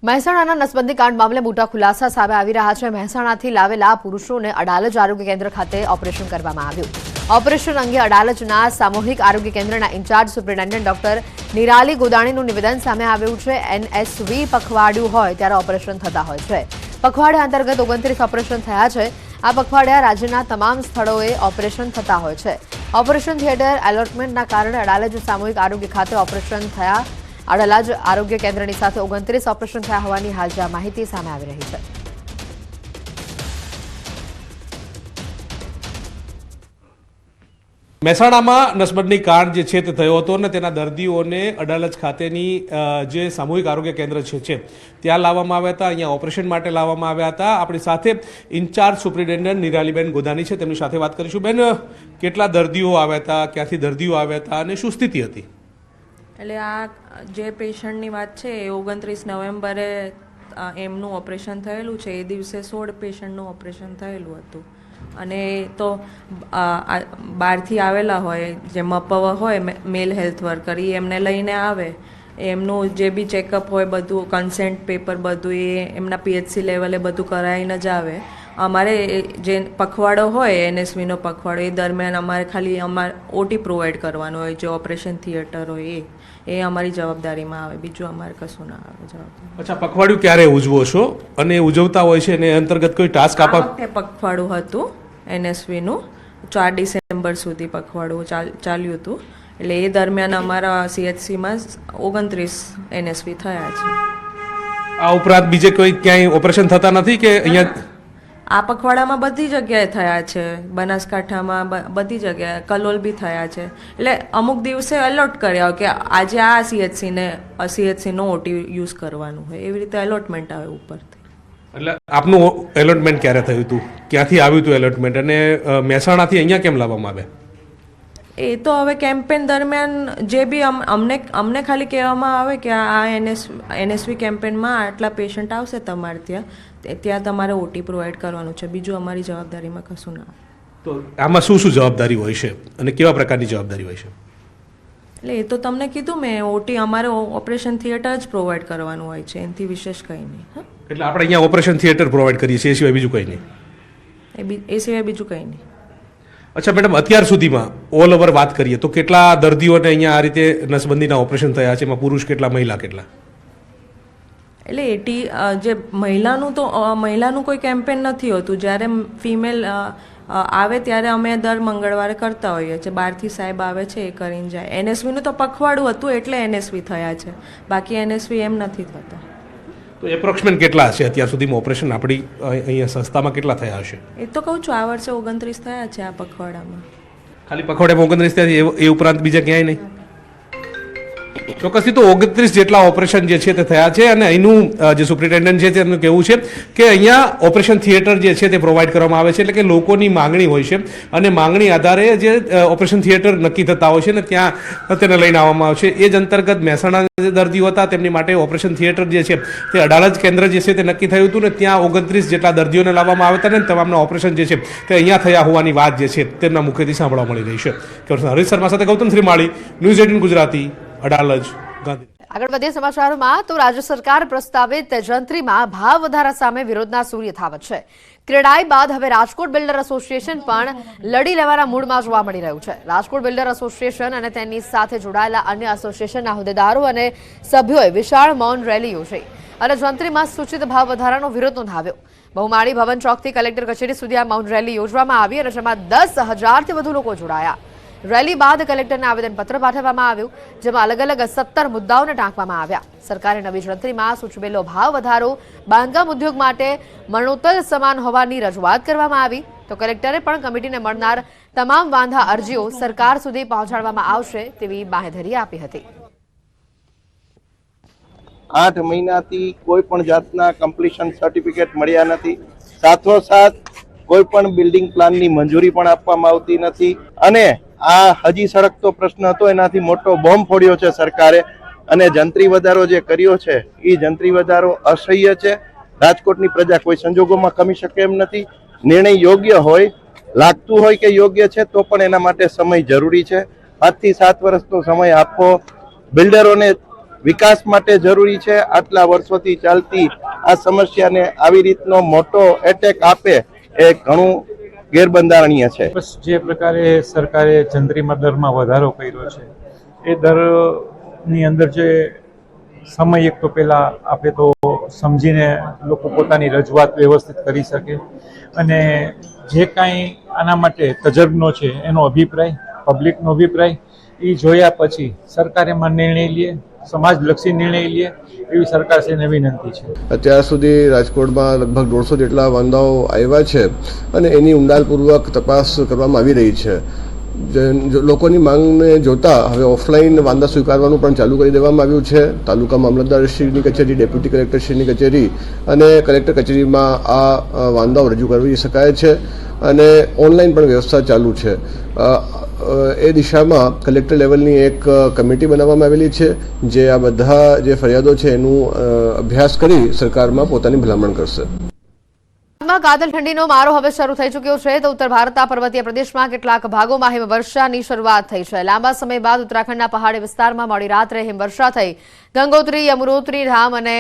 મહેસાણાના નસબંધી કાંડ મામલે મોટા ખુલાસા સામે આવી રહ્યા છે। મહેસાણાથી લાવેલા પુરુષોને અડાલજ આરોગ્ય કેન્દ્ર ખાતે ઓપરેશન કરવામાં આવ્યું। ઓપરેશન અંગે અડાલજના સામૂહિક આરોગ્ય કેન્દ્રના ઇન્ચાર્જ સુપ્રિન્ટેન્ડન્ટ ડોક્ટર નિરાલી ગોદાણીનું નિવેદન સામે આવ્યું છે। એનએસવી પખવાડિયું હોય ત્યારે ઓપરેશન થતા હોય છે। પખવાડિયા અંતર્ગત 29 ઓપરેશન થયા છે। આ પખવાડિયા રાજ્યના તમામ સ્થળોએ ઓપરેશન થતા હોય છે। ઓપરેશન થિયેટર એલોટમેન્ટના કારણે અડાલજ સામૂહિક આરોગ્ય ખાતે ઓપરેશન થયા। અડાલજ આરોગ્ય કેન્દ્રની સાથે 29 ઓપરેશન થયા હોવાની હાલ જે માહિતી સામે આવી રહી છે। મહેસાણામાં નસબંધી કાંડ જે છે તે થયો હતો અને તેના દર્દીઓને અડાલજ ખાતેની જે સામૂહિક આરોગ્ય કેન્દ્ર છે ત્યાં લાવવામાં આવ્યા હતા। અહીંયા ઓપરેશન માટે લાવવામાં આવ્યા હતા। આપણી સાથે ઇન્ચાર્જ સુપ્રિન્ટેન્ડન્ટ નિરાલીબેન ગોદાણી છે, તેમની સાથે વાત કરીશું। બેન, કેટલા દર્દીઓ આવ્યા હતા, ક્યાંથી દર્દીઓ આવ્યા હતા અને શું સ્થિતિ હતી? એટલે આ જે પેશન્ટની વાત છે એ 29 નવેમ્બરે એમનું ઓપરેશન થયેલું છે। એ દિવસે 16 પેશન્ટનું ઓપરેશન થયેલું હતું અને તો બહારથી આવેલા હોય, જે મપવ હોય મેલ હેલ્થ વર્કર, એ એમને લઈને આવે, એમનું જે બી ચેકઅપ હોય બધું, કન્સેન્ટ પેપર બધું એ એમના પીએચસી લેવલે બધું કરાવીને જ આવે। અમારે જે પખવાડો હોય એનએસવીનો પખવાડો, એ દરમિયાન અમારે ખાલી ઓટી પ્રોવાઈડ કરવાનું હોય, જે ઓપરેશન થિયેટર હોય એ અમારી જવાબદારીમાં આવે, બીજું અમારે કશું ના આવે જવાબદારી। અચ્છા, પખવાડિયું ક્યારે ઉજવો છો અને ઉજવતા હોય છે અને અંતર્ગત કોઈ ટાસ્ક આ વખતે પખવાડું હતું એનએસવીનું, 4 ડિસેમ્બર સુધી પખવાડું ચાલ્યું હતું। એટલે એ દરમિયાન અમારા સીએચસીમાં 29 એનએસવી થયા છે। આ ઉપરાંત બીજે કોઈ ક્યાંય ઓપરેશન થતા નથી કે અહીંયા? આ પખવાડામાં બધી જગ્યાએ થયા છે, બનાસકાંઠામાં બધી જગ્યાએ, કલોલ બી થયા છે। એટલે અમુક દિવસે અલોટ કર્યા કે આજે આ સીએચસીનો ઓટી યુઝ કરવાનું હોય, એવી રીતે અલોટમેન્ટ આવે ઉપરથી। એટલે આપનું એલોટમેન્ટ ક્યારે થયું હતું, ક્યાંથી આવ્યું હતું એલોટમેન્ટ, અને મહેસાણાથી અહીંયા કેમ લાવવામાં આવ્યા? એ તો હવે કેમ્પેન દરમિયાન જે બી અમને ખાલી કહેવામાં આવે કે આ એનએસવી કેમ્પેનમાં આટલા પેશન્ટ આવશે તમારે ત્યાં તમારે ઓટી પ્રોવાઈડ કરવાનું છે, બીજું અમારી જવાબદારીમાં કશું ના આવે। તો આમાં શું શું જવાબદારી હોય છે અને કેવા પ્રકારની જવાબદારી હોય છે? એટલે એ તો તમને કીધું મેં, ઓટી અમારે ઓપરેશન થિયેટર જ પ્રોવાઈડ કરવાનું હોય છે, એનાથી વિશેષ કંઈ નહીં। એટલે આપણે અહીંયા ઓપરેશન થિયેટર પ્રોવાઈડ કરીએ છીએ, એ સિવાય બીજું કંઈ નહીં? એ સિવાય બીજું કંઈ નહીં। અચ્છા મેડમ, અત્યાર સુધીમાં ઓલ ઓવર વાત કરીએ તો કેટલા દર્દીઓને અહીંયા આ રીતે નસબંધીના ઓપરેશન થયા છે? એમાં પુરુષ કેટલા, મહિલા કેટલા? એટલે જે મહિલાનું કોઈ કેમ્પેન નથી હોતું। જ્યારે ફિમેલ આવે ત્યારે અમે દર મંગળવારે કરતા હોઈએ છીએ, બહારથી સાહેબ આવે છે એ કરીને જાય। એનએસવીનું તો પખવાડું હતું એટલે એનએસવી થયા છે, બાકી એનએસવી એમ નથી થતા। તો એપ્રોક્સિમેટ કેટલા હશે અત્યાર સુધીમાં ઓપરેશન આપણી અહીંયા સંસ્થામાં કેટલા થયા હશે? એ તો કહું છું, આ વર્ષે 29 થયા છે આ પખવાડામાં। ખાલી પખવાડિયામાં 29 થયા, એ ઉપરાંત બીજા ક્યાંય નહીં? ચોક્કસથી તો 29 જેટલા ઓપરેશન જે છે તે થયા છે અને અહીંનું જે સુપ્રિન્ટેન્ડન્ટ છે તેમનું કહેવું છે કે અહીંયા ઓપરેશન થિયેટર જે છે તે પ્રોવાઈડ કરવામાં આવે છે। એટલે કે લોકોની માંગણી હોય છે અને માંગણી આધારે જે ઓપરેશન થિયેટર નક્કી થતા હોય છે ને ત્યાં તેને લઈને આવવામાં આવે છે। એ જ અંતર્ગત મહેસાણા જે દર્દીઓ હતા તેમની માટે ઓપરેશન થિયેટર જે છે તે અડાલજ કેન્દ્ર જે છે તે નક્કી થયું હતું ને ત્યાં 29 જેટલા દર્દીઓને લાવવામાં આવ્યા હતા ને તમામના ઓપરેશન જે છે તે અહીંયા થયા હોવાની વાત જે છે તેમના મુખેથી સાંભળવા મળી રહી છે। હરીશ શર્મા સાથે ગૌતમ શ્રીમાળી, ન્યૂઝ 18 ગુજરાતી, અડાલજ, ગાંધી। આગળ વધીએ સમાચારોમાં તો રાજ્ય સરકાર પ્રસ્તાવિત જંત્રીમાં ભાવ વધારા સામે વિરોધના સૂર યથાવત છે। ક્રેડાઈ બાદ હવે રાજકોટ બિલ્ડર એસોસિએશન પણ લડી લેવાના મૂડમાં જોવા મળી રહ્યું છે। રાજકોટ બિલ્ડર એસોસિએશન અને તેની સાથે જોડાયેલા અન્ય એસોસિએશનના હોદ્દેદારો અને સભ્યોએ વિશાળ મૌન રેલી યોજી અને જંત્રીમાં સૂચિત ભાવ વધારાનો વિરોધ નોંધાવ્યો। બહુમાળી ભવન ચોકથી કલેક્ટર કચેરી સુધી આ મૌન રેલી યોજવામાં આવી અને જેમાં 10,000થી વધુ લોકો જોડાયા। રેલી બાદ કલેક્ટરને આવેદનપત્ર પાઠવવામાં આવ્યું, જેમાં અલગ અલગ 17 મુદ્દાઓને ટાંકવામાં આવ્યા। સરકારે નવી જંત્રીમાં સૂચવેલો ભાવ વધારો બાંધકામ ઉદ્યોગ માટે મરણોત્તર સમાન હોવાની રજૂઆત કરવામાં આવી તો કલેક્ટરે પણ કમિટીને મળનાર તમામ વાંધા અરજીઓ સરકાર સુધી પહોંચાડવામાં આવશે તેવી બાંહેધરી આપી હતી। 8 મહિનાથી કોઈ પણ જાતના કમ્પ્લીશન સર્ટિફિકેટ મળ્યા નથી, સાથોસાથ કોઈ પણ બિલ્ડિંગ પ્લાનની મંજૂરી પણ આપવામાં આવતી નથી અને આ હજી સળગતો પ્રશ્ન હતો, એનાથી મોટો બોમ્બ ફોડ્યો છે સરકારે અને જંત્રી વધારો જે કર્યો છે એ જંત્રી વધારો અસહ્ય છે। રાજકોટની પ્રજા કોઈ સંજોગોમાં ખમી શકે એમ નથી। નિર્ણય યોગ્ય હોય, લાગતું હોય કે યોગ્ય છે તો પણ એના માટે સમય જરૂરી છે। 5 થી 7 વર્ષનો સમય આપવો, બિલ્ડરોને વિકાસ માટે જરૂરી છે. આટલા વર્ષોથી ચાલતી આ સમસ્યાને આવી રીતનો મોટો એટેક આપે એ ઘણું ગેરબંધારણીય છે. બસ જે પ્રકારે સરકારે જંત્રીમાં દરમાં વધારો કર્યો છે એ દરની અંદર જે સમય એક તો પહેલાં આપે તો સમજીને લોકો પોતાની રજૂઆત વ્યવસ્થિત કરી શકે અને જે કાંઈ આના માટે તજજ્ઞો છે એનો અભિપ્રાય, પબ્લિકનો અભિપ્રાય એ જોયા પછી સરકાર એમાં નિર્ણય લે, સમાજલક્ષી નિર્ણય લે એવી સરકારશ્રીને વિનંતી છે. અત્યાર સુધી રાજકોટમાં લગભગ 150 જેટલા વાંધાઓ આવ્યા છે અને એની ઊંડાણપૂર્વક તપાસ કરવામાં આવી રહી છે. લોકોની માંગને જોતા હવે ઓફલાઈન વાંધા સ્વીકારવાનું પણ ચાલુ કરી દેવામાં આવ્યું છે. તાલુકા મામલતદારશ્રીની કચેરી, ડેપ્યુટી કલેક્ટરશ્રીની કચેરી અને કલેક્ટર કચેરીમાં આ વાંધાઓ રજૂ કરી શકાય છે અને ઓનલાઈન પણ વ્યવસ્થા ચાલુ છે. એ દિશામાં કલેક્ટર લેવલની એક કમિટી બનાવવામાં આવેલી છે જે આ બધા જે ફરિયાદો છે એનું અભ્યાસ કરી સરકારમાં પોતાની ભલામણ કરશે. કાતિલ ઠંડીનો મારો હવે શરૂ થઈ ચૂક્યો છે તો ઉત્તર ભારતના પર્વતીય પ્રદેશમાં કેટલાક ભાગોમાં હિમવર્ષાની શરૂઆત થઈ છે. લાંબા સમય બાદ ઉત્તરાખંડના પહાડી વિસ્તારમાં મોડી રાત્રે હિમવર્ષા થઈ. ગંગોત્રી, યમુનોત્રી ધામ અને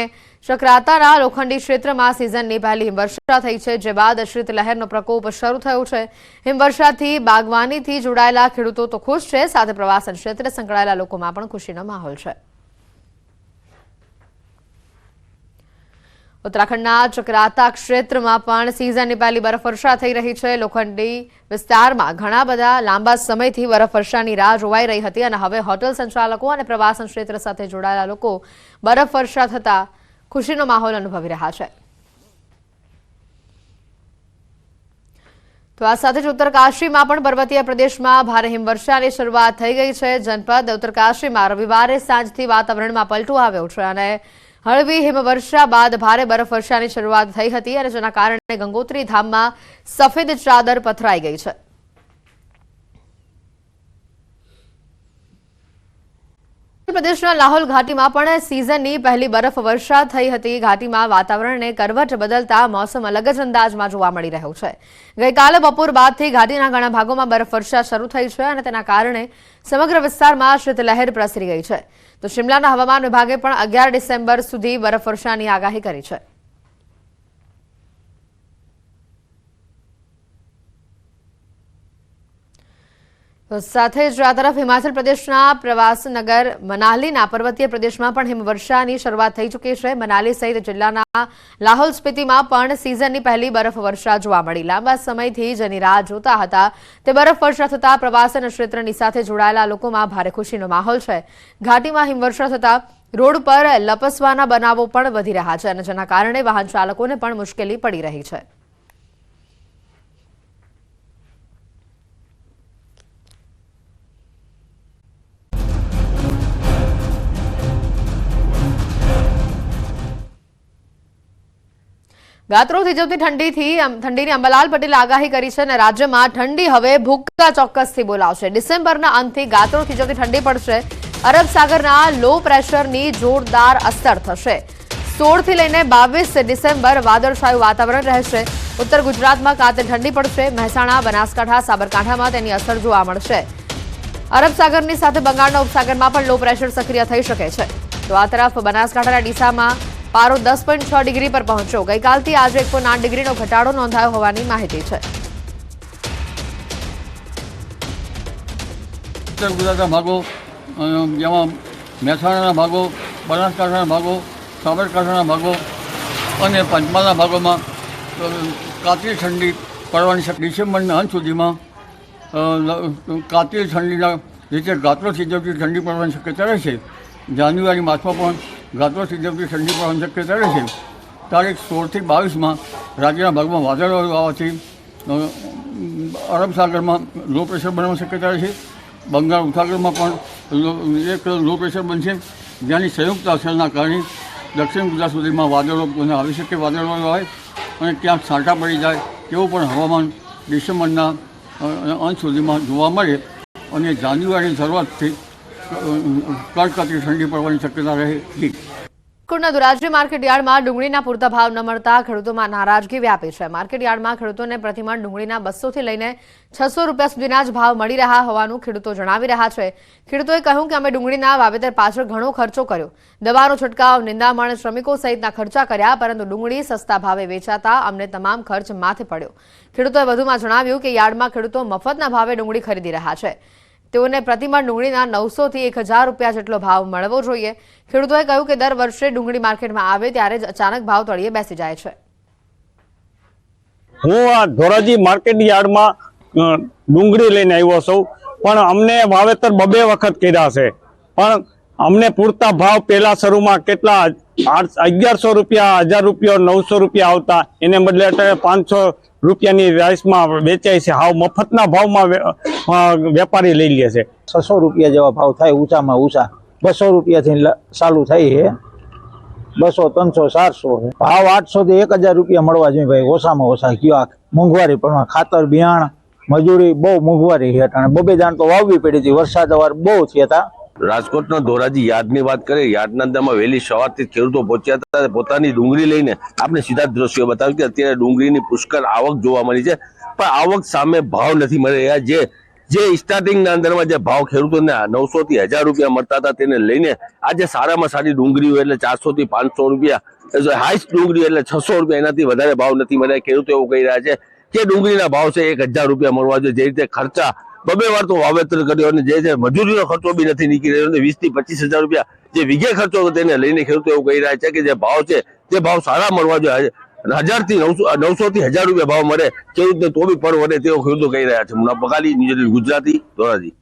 ચક્રાતાના લોખંડી ક્ષેત્રમાં સિઝનની પહેલી હિમવર્ષા થઈ છે, જે બાદ શીત લહેરનો પ્રકોપ શરૂ થયો છે. હિમવર્ષાથી બાગવાનીથી જોડાયેલા ખેડૂતો તો ખુશ છે, સાથે પ્રવાસન ક્ષેત્રે સંકળાયેલા લોકોમાં પણ ખુશીનો માહોલ છે. ઉત્તરાખંડના ચક્રાતા ક્ષેત્રમાં પણ સિઝનની પહેલી બરફવર્ષા થઈ રહી છે. લોખંડી વિસ્તારમાં ઘણા બધા લાંબા સમયથી બરફવર્ષાની રાહ જોવાઈ રહી હતી અને હવે હોટલ સંચાલકો અને પ્રવાસન ક્ષેત્ર સાથે જોડાયેલા લોકો બરફવર્ષા થતા ખુશીનો માહોલ અનુભવી રહ્યા છે. તો આ સાથે જ ઉત્તરકાશીમાં પણ પર્વતીય પ્રદેશમાં ભારે હિમવર્ષાની શરૂઆત થઈ ગઈ છે. જનપદ ઉત્તરકાશીમાં રવિવારે સાંજથી વાતાવરણમાં પલટો આવ્યો છે અને હળવી હિમવર્ષા બાદ ભારે બરફવર્ષાની શરૂઆત થઈ હતી અને જેના કારણે ગંગોત્રી ધામમાં સફેદ ચાદર પથરાઈ ગઈ છે. પ્રદેશના લાહોલ ઘાટીમાં પણ સિઝનની પહેલી બરફવર્ષા થઈ હતી. ઘાટીમાં વાતાવરણને કરવટ બદલતા મોસમ અલગ જ અંદાજમાં જોવા મળી રહ્યું છે. ગઈકાલે બપોર બાદથી ઘાટીના ઘણા ભાગોમાં બરફવર્ષા શરૂ થઈ છે અને તેના કારણે સમગ્ર વિસ્તારમાં શીતલહેર પ્રસરી ગઈ છે. તો શિમલાના હવામાન વિભાગે પણ 11 ડિસેમ્બર સુધી બરફવર્ષાની આગાહી કરી છે. સાથે જ આ તરફ હિમાચલ પ્રદેશના પ્રવાસનગર મનાલીના પર્વતીય પ્રદેશમાં પણ હિમવર્ષાની શરૂઆત થઈ ચૂકી છે. મનાલી સહિત જિલ્લાના લાહોલ સ્પીતિમાં પણ સિઝનની પહેલી બરફવર્ષા જોવા મળી. લાંબા સમયથી જેની રાહ જોતા હતા તે બરફવર્ષા થતા પ્રવાસન ક્ષેત્રની સાથે જોડાયેલા લોકોમાં ભારે ખુશીનો માહોલ છે. ઘાટીમાં હિમવર્ષા થતા રોડ પર લપસવાના બનાવો પણ વધી રહ્યા છે અને જેના કારણે વાહન ચાલકોને પણ મુશ્કેલી પડી રહી છે. ગાત્રો થીજવતી ઠંડીની અંબાલાલ પટેલે આગાહી કરી છે અને રાજ્યમાં ઠંડી હવે ભૂક્કા ચોક્કસથી બોલાવશે. ડિસેમ્બરના અંતથી ગાત્રો થીજવતી ઠંડી પડશે. અરબ સાગરના લો પ્રેશરની જોરદાર અસર થશે. 16 થી લઈને 22 ડિસેમ્બર વાદળછાયું વાતાવરણ રહેશે. ઉત્તર ગુજરાતમાં કાતિલ ઠંડી પડશે. મહેસાણા, બનાસકાંઠા, સાબરકાંઠામાં તેની અસર જોવા મળશે. અરબ સાગરની સાથે બંગાળના ઉપસાગરમાં પણ લો પ્રેશર સક્રિય થઈ શકે છે. તો આ તરફ બનાસકાંઠાના ડીસામાં પારો 10.6 ડિગ્રી પર પહોંચ્યો. ગઈકાલથી આજે 1.8 ડિગ્રીનો ઘટાડો નોંધાયો હોવાની માહિતી છે. ઉત્તર ગુજરાતના ભાગો, જેમાં મહેસાણાના ભાગો, બનાસકાંઠાના ભાગો, સાબરકાંઠાના ભાગો અને પંચમહાલના ભાગોમાં કાતિલ ઠંડી પડવાની છે. ડિસેમ્બરના અંત સુધીમાં કાતિલ ઠંડીના રીતે ગાત્રો થીજવતી ઠંડી પડવાની શક્યતા રહેશે. જાન્યુઆરી માસમાં પણ ગાત્રો થીજવતી ઠંડી પડવાની શક્યતા રહેશે. તારીખ 16 થી 22માં રાજ્યના ભાગમાં વાદળો આવવાથી અરબ સાગરમાં લો પ્રેશર બનવાની શક્યતા રહેશે. બંગાળ ઉપસાગરમાં પણ એક લો પ્રેશર બનશે, જેની સંયુક્ત અસરના કારણે દક્ષિણ ગુજરાત સુધીમાં વાદળો આવી શકે, વાદળો આવે અને ક્યાંક છાંટા પડી જાય તેવું પણ હવામાન ડિસેમ્બરના અંત સુધીમાં જોવા મળે અને જાન્યુઆરીની શરૂઆતથી કડકડતી ઠંડી પડવાની શક્યતા રહે. રાજકોટના ધોરાજી માર્કેટયાર્ડમાં ડુંગળીના પૂરતા ભાવ ન મળતા ખેડૂતોમાં નારાજગી વ્યાપી છે. માર્કેટયાર્ડમાં ખેડૂતોને પ્રતિમણ ડુંગળીના 200 થી લઈને 600 રૂપિયા સુધીના જ ભાવ મળી રહ્યા હોવાનું ખેડૂતો જણાવી રહ્યા છે. ખેડૂતોએ કહ્યું કે અમે ડુંગળીના વાવેતર પાછળ ઘણો ખર્ચો કર્યો, દવાનો છંટકાવ, નિંદામણ, શ્રમિકો સહિતના ખર્ચા કર્યા, પરંતુ ડુંગળી સસ્તા ભાવે વેચાતા અમને તમામ ખર્ચ માથે પડ્યો. ખેડૂતોએ વધુમાં જણાવ્યું કે યાર્ડમાં ખેડૂતો મફતના ભાવે ડુંગળી ખરીદી રહ્યા છે. તેઓને પ્રતિમણ ડુંગળીના 900 થી 1000 રૂપિયા જેટલો ભાવ મળવો જોઈએ. ખેડૂતોએ કહ્યું કે દર વર્ષે ડુંગળી માર્કેટમાં આવે ત્યારે જ અચાનક ભાવ તળિયે બેસી જાય છે. હું આ ધોરાજી માર્કેટ યાર્ડમાં ડુંગળી લઈને આવ્યો છું, પણ અમને વાવેતર 2 વખત કર્યા છે, પણ અમને પૂરતા ભાવ પહેલા શરૂમાં કેટલા 1100 રૂપિયા, 1000 રૂપિયા, 900 રૂપિયા આવતા, એને બદલે અત્યારે 500 રૂપિયાની રાઈસમાં વેચાય છે. હાવ મફતના ભાવમાં વેપારી લઈ લે છે. 600 રૂપિયા જેવા ભાવ થાય, ઊંચામાં ઊંચા 200 રૂપિયાથી ચાલુ થાય છે, 200, 300, 400 ભાવ 800 થી 1000 રૂપિયા મળવા જોઈએ ભાઈ, ઓછામાં ઓછા. કયો મોંઘવારી પણ ખાતર, બિયાણ, મજૂરી બહુ મોંઘવારી છે. અને 2 દાણ તો વાવવી પડી હતી, વરસાદ અવાર બહુ થયા હતા. રાજકોટના ધોરાજી યાર્ડની વાત કરીએ, યાર્ડના અંદરમાં વહેલી સવારથી ખેડૂતો પહોંચ્યા હતા. પોતાની ડુંગળી લઈને આપણે સીધા દ્રશ્યો બતાવ્યું કે અત્યારે ડુંગળીની પુષ્કળ આવક જોવા મળી છે, પણ આવક સામે ભાવ નથી મળી રહ્યા. જે સ્ટાર્ટિંગના અંદરમાં જે ભાવ ખેડૂતોને 900 થી 1000 રૂપિયા મળતા હતા, તેને લઈને આજે સારામાં સારી ડુંગળી એટલે 400 થી 500 રૂપિયા, હાઈસ્ટ ડુંગળી એટલે 600 રૂપિયા, એનાથી વધારે ભાવ નથી મળ્યા. ખેડૂતો એવું કહી રહ્યા છે કે ડુંગળીના ભાવ છે 1000 રૂપિયા મળવા જોઈએ. જે રીતે ખર્ચા 2 વાર તો વાવેતર કર્યો અને જે મજૂરીનો ખર્ચો બી નથી નીકળી રહ્યો, 20 થી 25 હજાર રૂપિયા જે વીઘે ખર્ચો તેને લઈને ખેડૂતો એવું કહી રહ્યા છે કે જે ભાવ છે તે ભાવ સારા મળવા જોઈએ. 1000 થી 900 થી 1000 રૂપિયા ભાવ મળે ખેડૂતને તો બી પર વડે તેઓ ખેડૂતો કહી રહ્યા છે. મુનાફ બકાલી, ન્યૂઝ ગુજરાતી, ધોરાજી.